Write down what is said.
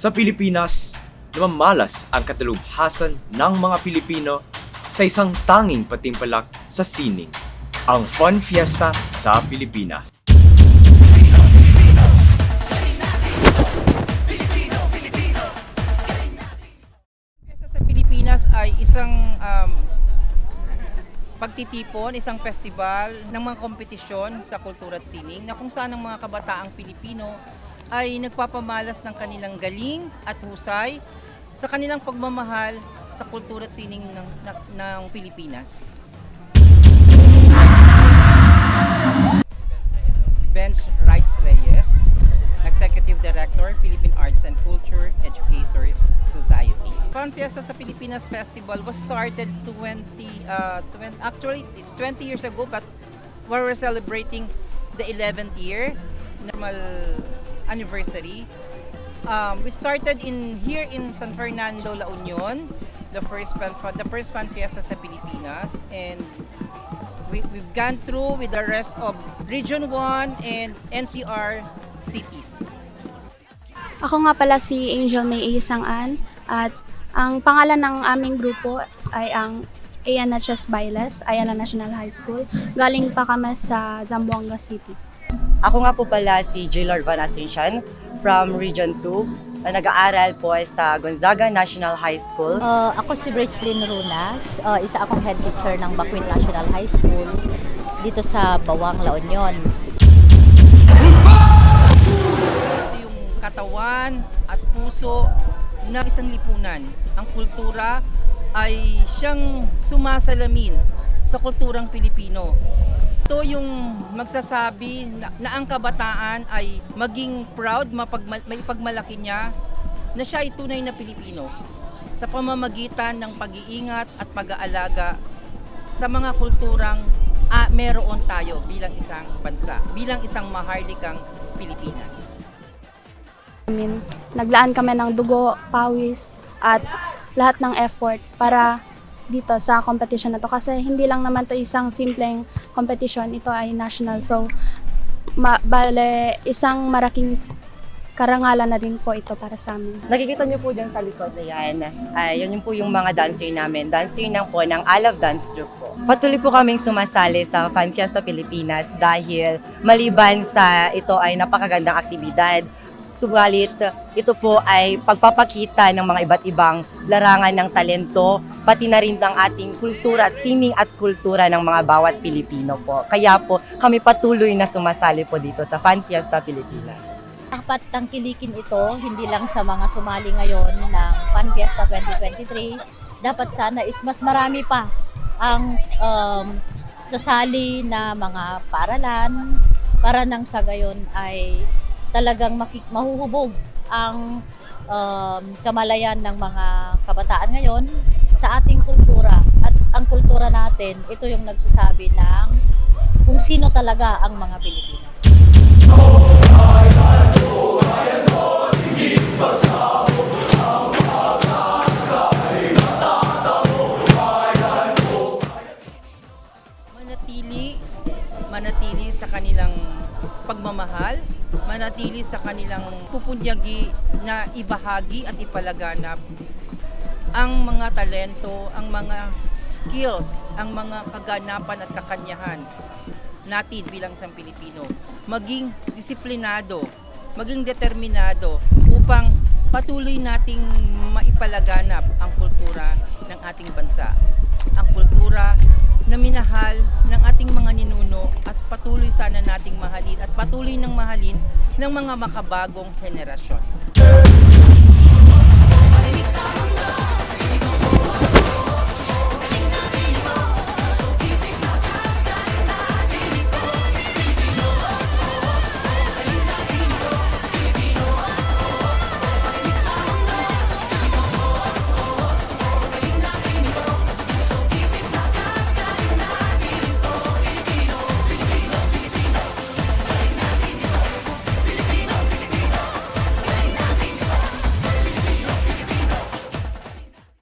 Sa Pilipinas, namamalas ang katalubhasan ng mga Pilipino sa isang tanging patimpalak sa sining, ang Fun Fiesta sa Pilipinas. Fiesta sa Pilipinas ay isang pagtitipon, isang festival ng mga kompetisyon sa kultura at sining na kung saan ang mga kabataang Pilipino ay nagpapamalas ng kanilang galing at husay sa kanilang pagmamahal sa kultura at sining ng Pilipinas. Bench Rights Reyes, Executive Director, Philippine Arts and Culture Educators Society. Fun Fiesta sa Pilipinas Festival was started actually it's 20 years ago, but we're celebrating the 11th year normal anniversary. We started here in San Fernando, La Union, the first Fun Fiesta sa Pilipinas, and we've gone through with the rest of Region 1 and NCR cities. Ako nga pala si Angel May Isangan at ang pangalan ng aming grupo ay ang ANHS Bailes, Ayala National High School. Galing pa kami sa Zamboanga City. Ako nga po pala si J. Lord Van Asuncion from Region 2 na nag-aaral po sa Gonzaga National High School. Ako si Bridgelyn Runas, isa akong head teacher ng Bacuit National High School dito sa Bawang, La Union. Yung katawan at puso ng isang lipunan. Ang kultura ay siyang sumasalamin sa kulturang Pilipino. Ito yung magsasabi na ang kabataan ay maging proud, maipagmalaki niya na siya ay tunay na Pilipino sa pamamagitan ng pag-iingat at pag-aalaga sa mga kulturang meron tayo bilang isang bansa, bilang isang maharlikang Pilipinas. Naglaan kami ng dugo, pawis at lahat ng effort para dito sa competition na to, kasi hindi lang naman to isang simpleng competition, ito ay national, so isang maraking karangalan na rin po ito para sa amin. Nakikita niyo po dyan sa likod na yan, yun yung po yung mga dancer namin. Dancer po ng Alav Dance Troupe po. Patuloy po kaming sumasali sa Fun Fiesta Pilipinas dahil maliban sa ito ay napakagandang aktibidad, subalit ito po ay pagpapakita ng mga iba't ibang larangan ng talento, pati na rin ng ating kultura at sining at kultura ng mga bawat Pilipino po. Kaya po kami patuloy na sumasali po dito sa Fun Fiesta Pilipinas. Dapat tangkilikin ito, hindi lang sa mga sumali ngayon ng Fun Fiesta 2023. Dapat sana is mas marami pa ang sasali na mga paaralan para nang sa gayon ay talagang mahuhubog ang kamalayan ng mga kabataan ngayon sa ating kultura. At ang kultura natin, ito yung nagsasabi ng kung sino talaga ang mga Pilipino. Manatili sa kanilang pagmamahal, manatili sa kanilang pupunyagi na ibahagi at ipalaganap ang mga talento, ang mga skills, ang mga kaganapan at kakanyahan natin bilang isang Pilipino. Maging disiplinado, maging determinado upang patuloy nating maipalaganap ang kultura ng ating bansa. Ang kultura na minahal ng ating mga ninuno at patuloy sana nating mahalin at patuloy ng mahalin ng mga makabagong henerasyon.